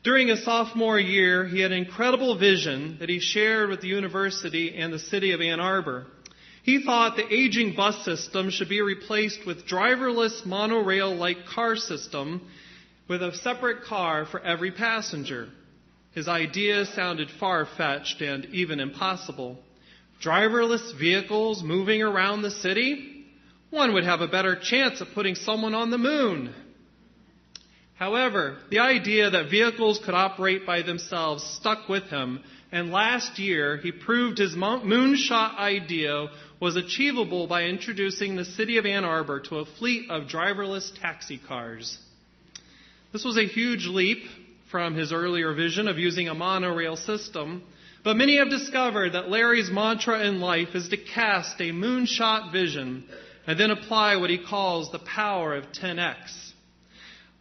During his sophomore year, he had an incredible vision that he shared with the university and the city of Ann Arbor. He thought the aging bus system should be replaced with driverless monorail-like car system with a separate car for every passenger. His idea sounded far-fetched and even impossible. Driverless vehicles moving around the city? One would have a better chance of putting someone on the moon. However, the idea that vehicles could operate by themselves stuck with him, and last year he proved his moonshot idea was achievable by introducing the city of Ann Arbor to a fleet of driverless taxi cars. This was a huge leap from his earlier vision of using a monorail system, but many have discovered that Larry's mantra in life is to cast a moonshot vision and then apply what he calls the power of 10x.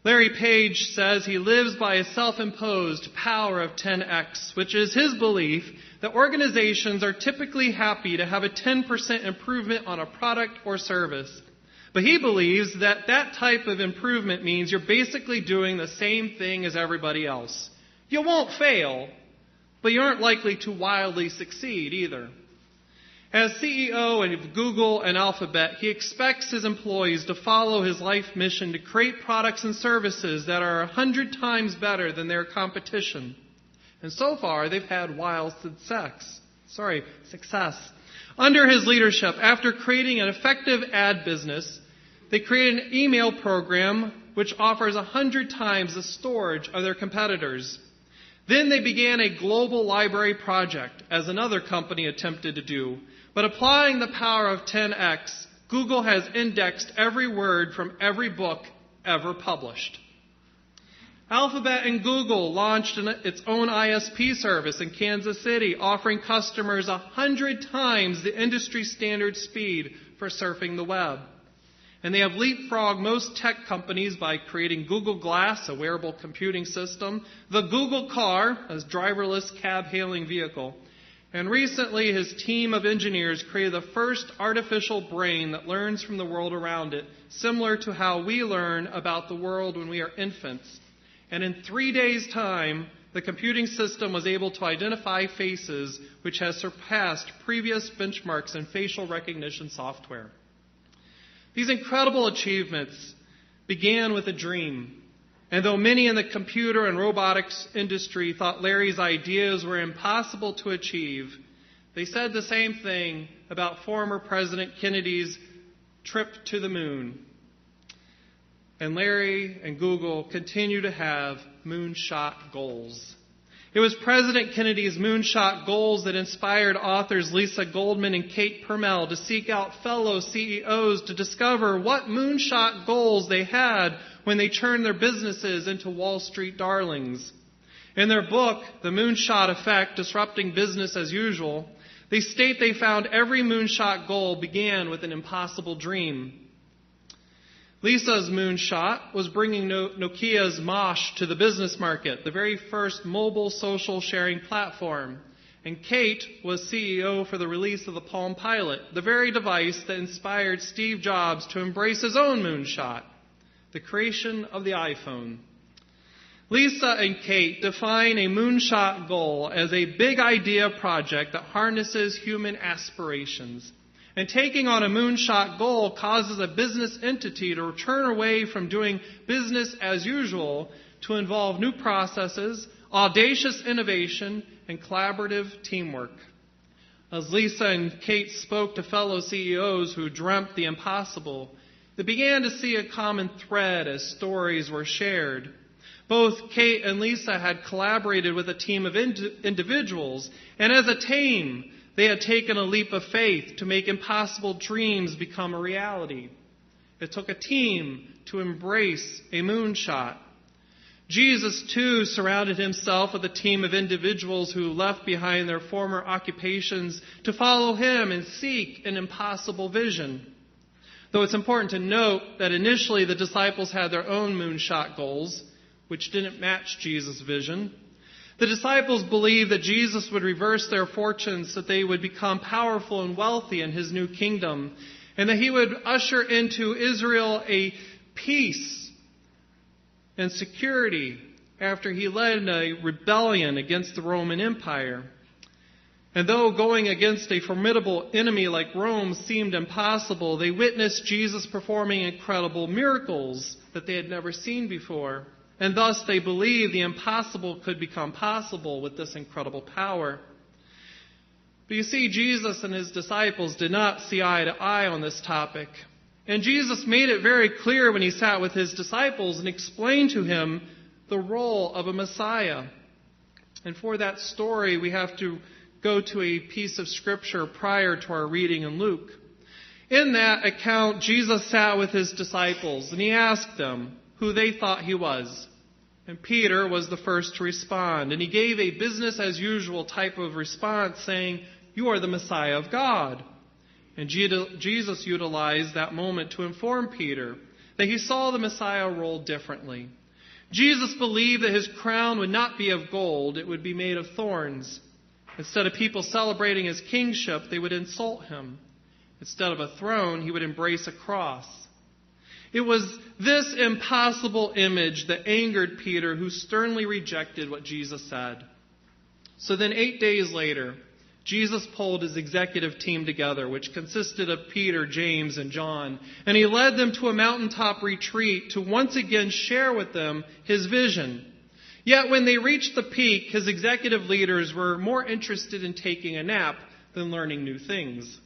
Larry Page says he lives by a self-imposed power of 10x, which is his belief that organizations are typically happy to have a 10% improvement on a product or service. But he believes that that type of improvement means you're basically doing the same thing as everybody else. You won't fail, but you aren't likely to wildly succeed either. As CEO of Google and Alphabet, he expects his employees to follow his life mission to create products and services that are 100 times better than their competition. And so far, they've had wild success. Under his leadership, after creating an effective ad business, they created an email program which offers 100 times the storage of their competitors. Then they began a global library project, as another company attempted to do. But applying the power of 10x, Google has indexed every word from every book ever published. Alphabet and Google launched its own ISP service in Kansas City, offering customers 100 times the industry standard speed for surfing the web. And they have leapfrogged most tech companies by creating Google Glass, a wearable computing system, the Google Car, a driverless cab-hailing vehicle. And recently, his team of engineers created the first artificial brain that learns from the world around it, similar to how we learn about the world when we are infants. And in 3 days' time, the computing system was able to identify faces, which has surpassed previous benchmarks in facial recognition software. These incredible achievements began with a dream. And though many in the computer and robotics industry thought Larry's ideas were impossible to achieve, they said the same thing about former President Kennedy's trip to the moon. And Larry and Google continue to have moonshot goals. It was President Kennedy's moonshot goals that inspired authors Lisa Goldman and Kate Permel to seek out fellow CEOs to discover what moonshot goals they had when they turned their businesses into Wall Street darlings. In their book, The Moonshot Effect, Disrupting Business as Usual, they state they found every moonshot goal began with an impossible dream. Lisa's moonshot was bringing Nokia's Mosh to the business market, the very first mobile social sharing platform. And Kate was CEO for the release of the Palm Pilot, the very device that inspired Steve Jobs to embrace his own moonshot, the creation of the iPhone. Lisa and Kate define a moonshot goal as a big idea project that harnesses human aspirations. And taking on a moonshot goal causes a business entity to turn away from doing business as usual to involve new processes, audacious innovation, and collaborative teamwork. As Lisa and Kate spoke to fellow CEOs who dreamt the impossible, they began to see a common thread as stories were shared. Both Kate and Lisa had collaborated with a team of individuals, and as a team, they had taken a leap of faith to make impossible dreams become a reality. It took a team to embrace a moonshot. Jesus, too, surrounded himself with a team of individuals who left behind their former occupations to follow him and seek an impossible vision. Though it's important to note that initially the disciples had their own moonshot goals, which didn't match Jesus' vision. The disciples believed that Jesus would reverse their fortunes, that they would become powerful and wealthy in his new kingdom, and that he would usher into Israel a peace and security after he led a rebellion against the Roman Empire. And though going against a formidable enemy like Rome seemed impossible, they witnessed Jesus performing incredible miracles that they had never seen before. And thus they believed the impossible could become possible with this incredible power. But you see, Jesus and his disciples did not see eye to eye on this topic. And Jesus made it very clear when he sat with his disciples and explained to him the role of a Messiah. And for that story, we have to go to a piece of scripture prior to our reading in Luke. In that account, Jesus sat with his disciples and he asked them who they thought he was. And Peter was the first to respond. And he gave a business as usual type of response saying, "You are the Messiah of God." And Jesus utilized that moment to inform Peter that he saw the Messiah role differently. Jesus believed that his crown would not be of gold, it would be made of thorns. Instead of people celebrating his kingship, they would insult him. Instead of a throne, he would embrace a cross. It was this impossible image that angered Peter, who sternly rejected what Jesus said. So then 8 days later, Jesus pulled his executive team together, which consisted of Peter, James, and John, and he led them to a mountaintop retreat to once again share with them his vision. Yet when they reached the peak, his executive leaders were more interested in taking a nap than learning new things.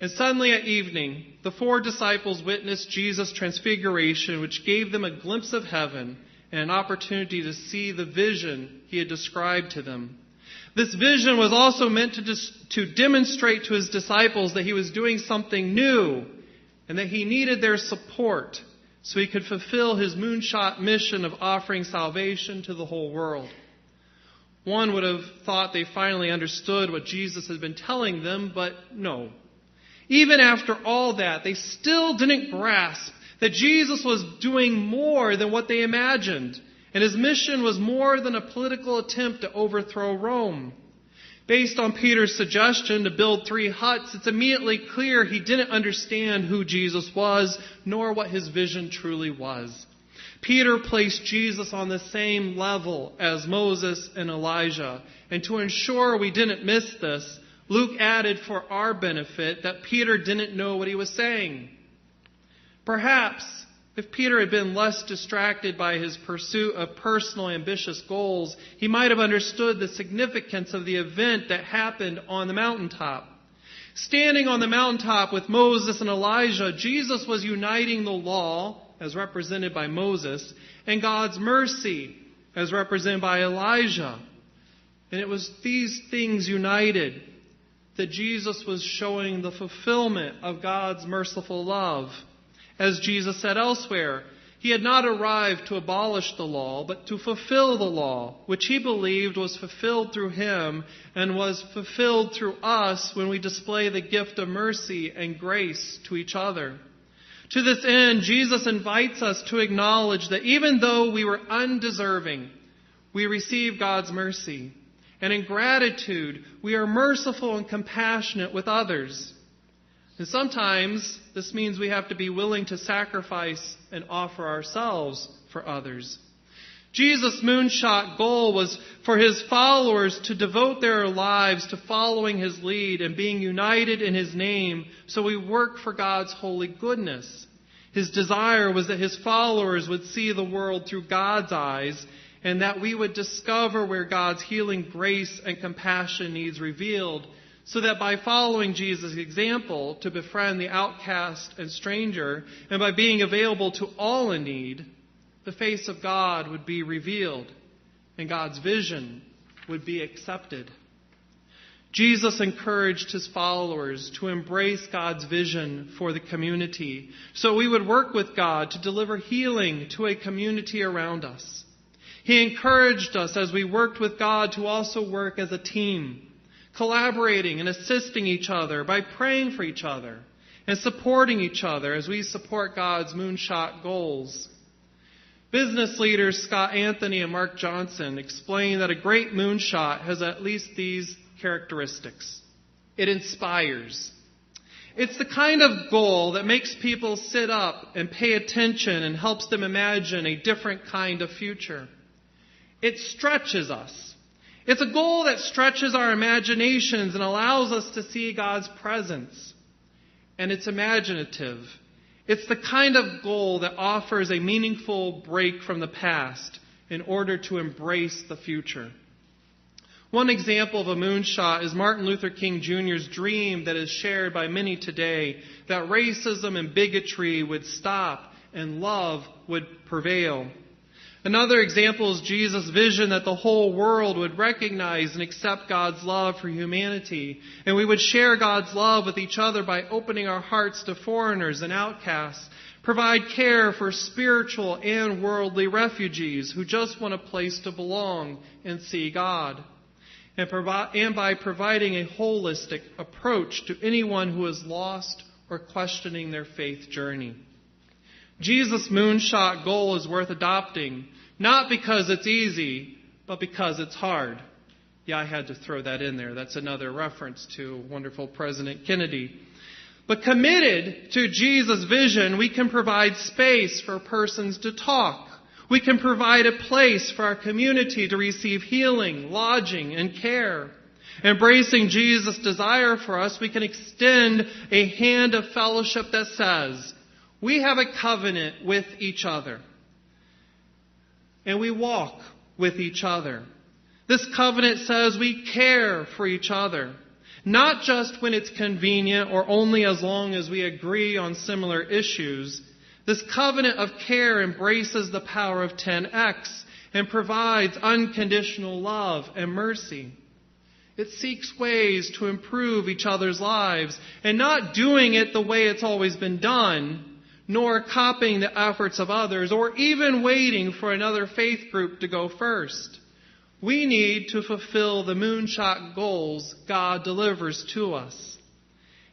And suddenly at evening, the 4 disciples witnessed Jesus' transfiguration, which gave them a glimpse of heaven and an opportunity to see the vision he had described to them. This vision was also meant to demonstrate to his disciples that he was doing something new and that he needed their support so he could fulfill his moonshot mission of offering salvation to the whole world. One would have thought they finally understood what Jesus had been telling them, but no. Even after all that, they still didn't grasp that Jesus was doing more than what they imagined, and his mission was more than a political attempt to overthrow Rome. Based on Peter's suggestion to build 3 huts, it's immediately clear he didn't understand who Jesus was, nor what his vision truly was. Peter placed Jesus on the same level as Moses and Elijah. And to ensure we didn't miss this, Luke added for our benefit that Peter didn't know what he was saying. Perhaps if Peter had been less distracted by his pursuit of personal ambitious goals, he might have understood the significance of the event that happened on the mountaintop. Standing on the mountaintop with Moses and Elijah, Jesus was uniting the law, as represented by Moses, and God's mercy, as represented by Elijah. And it was these things united that Jesus was showing the fulfillment of God's merciful love. As Jesus said elsewhere, he had not arrived to abolish the law, but to fulfill the law, which he believed was fulfilled through him and was fulfilled through us when we display the gift of mercy and grace to each other. To this end, Jesus invites us to acknowledge that even though we were undeserving, we receive God's mercy. And in gratitude, we are merciful and compassionate with others. And sometimes this means we have to be willing to sacrifice and offer ourselves for others. Jesus' moonshot goal was for his followers to devote their lives to following his lead and being united in his name, so we work for God's holy goodness. His desire was that his followers would see the world through God's eyes, and that we would discover where God's healing grace and compassion needs revealed, so that by following Jesus' example to befriend the outcast and stranger, and by being available to all in need, the face of God would be revealed, and God's vision would be accepted. Jesus encouraged his followers to embrace God's vision for the community, so we would work with God to deliver healing to a community around us. He encouraged us as we worked with God to also work as a team, collaborating and assisting each other by praying for each other and supporting each other as we support God's moonshot goals. Business leaders Scott Anthony and Mark Johnson explain that a great moonshot has at least these characteristics. It inspires. It's the kind of goal that makes people sit up and pay attention and helps them imagine a different kind of future. It stretches us. It's a goal that stretches our imaginations and allows us to see God's presence. And it's imaginative. It's the kind of goal that offers a meaningful break from the past in order to embrace the future. One example of a moonshot is Martin Luther King Jr.'s dream that is shared by many today, that racism and bigotry would stop and love would prevail. Another example is Jesus' vision that the whole world would recognize and accept God's love for humanity, and we would share God's love with each other by opening our hearts to foreigners and outcasts, provide care for spiritual and worldly refugees who just want a place to belong and see God, and by providing a holistic approach to anyone who is lost or questioning their faith journey. Jesus' moonshot goal is worth adopting, not because it's easy, but because it's hard. Yeah, I had to throw that in there. That's another reference to wonderful President Kennedy. But committed to Jesus' vision, we can provide space for persons to talk. We can provide a place for our community to receive healing, lodging, and care. Embracing Jesus' desire for us, we can extend a hand of fellowship that says, we have a covenant with each other, and we walk with each other. This covenant says we care for each other, not just when it's convenient or only as long as we agree on similar issues. This covenant of care embraces the power of 10x and provides unconditional love and mercy. It seeks ways to improve each other's lives and not doing it the way it's always been done, nor copying the efforts of others, or even waiting for another faith group to go first. We need to fulfill the moonshot goals God delivers to us.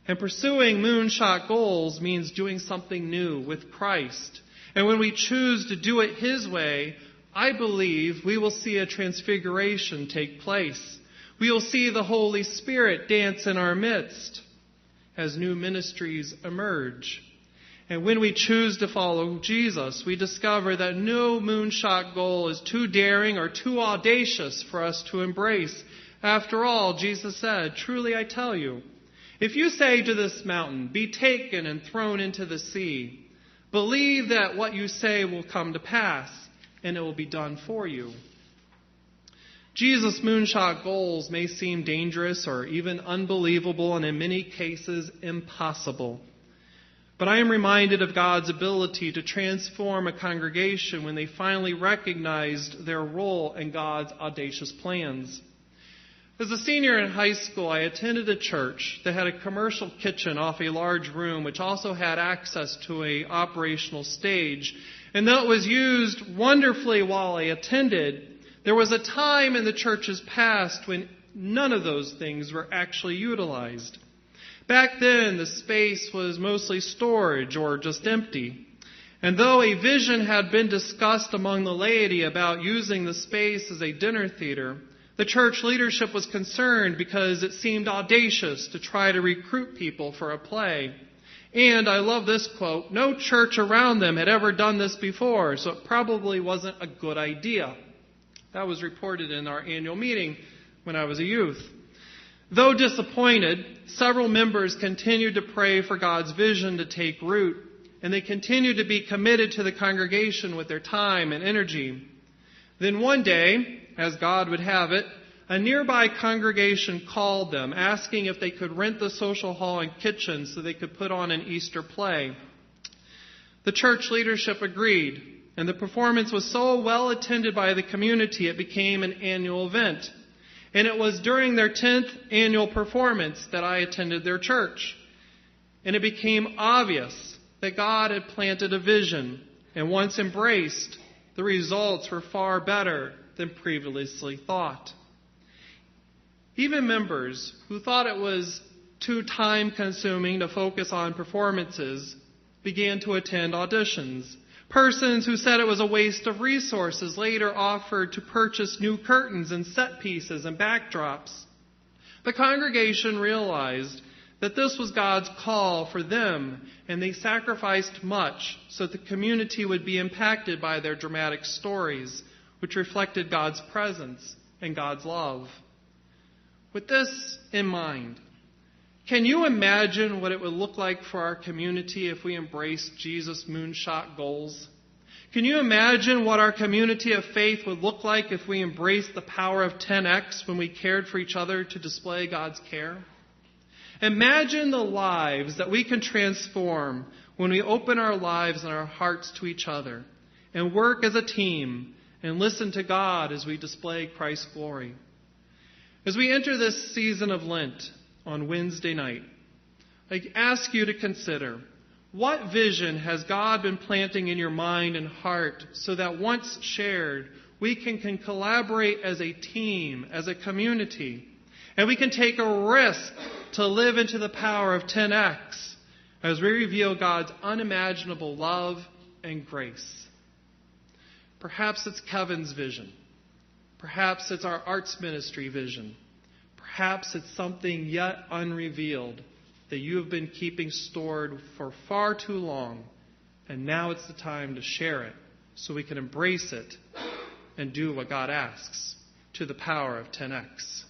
And pursuing moonshot goals means doing something new with Christ. And when we choose to do it His way, I believe we will see a transfiguration take place. We will see the Holy Spirit dance in our midst as new ministries emerge. And when we choose to follow Jesus, we discover that no moonshot goal is too daring or too audacious for us to embrace. After all, Jesus said, truly I tell you, if you say to this mountain, be taken and thrown into the sea, believe that what you say will come to pass, and it will be done for you. Jesus' moonshot goals may seem dangerous or even unbelievable, and in many cases impossible. But I am reminded of God's ability to transform a congregation when they finally recognized their role in God's audacious plans. As a senior in high school, I attended a church that had a commercial kitchen off a large room, which also had access to an operational stage. And though it was used wonderfully while I attended, there was a time in the church's past when none of those things were actually utilized. Back then, the space was mostly storage or just empty. And though a vision had been discussed among the laity about using the space as a dinner theater, the church leadership was concerned because it seemed audacious to try to recruit people for a play. And I love this quote, no church around them had ever done this before, so it probably wasn't a good idea. That was reported in our annual meeting when I was a youth. Though disappointed, several members continued to pray for God's vision to take root, and they continued to be committed to the congregation with their time and energy. Then one day, as God would have it, a nearby congregation called them, asking if they could rent the social hall and kitchen so they could put on an Easter play. The church leadership agreed, and the performance was so well attended by the community it became an annual event. And it was during their 10th annual performance that I attended their church. And it became obvious that God had planted a vision, and once embraced, the results were far better than previously thought. Even members who thought it was too time-consuming to focus on performances began to attend auditions. Persons who said it was a waste of resources later offered to purchase new curtains and set pieces and backdrops. The congregation realized that this was God's call for them, and they sacrificed much so that the community would be impacted by their dramatic stories. which reflected God's presence and God's love. With this in mind, can you imagine what it would look like for our community if we embraced Jesus' moonshot goals? Can you imagine what our community of faith would look like if we embraced the power of 10x when we cared for each other to display God's care? Imagine the lives that we can transform when we open our lives and our hearts to each other and work as a team and listen to God as we display Christ's glory. As we enter this season of Lent on Wednesday night, I ask you to consider, what vision has God been planting in your mind and heart so that once shared, we can collaborate as a team, as a community, and we can take a risk to live into the power of 10x as we reveal God's unimaginable love and grace. Perhaps it's Kevin's vision. Perhaps it's our arts ministry vision. Perhaps it's something yet unrevealed that you have been keeping stored for far too long, and now it's the time to share it so we can embrace it and do what God asks to the power of 10x.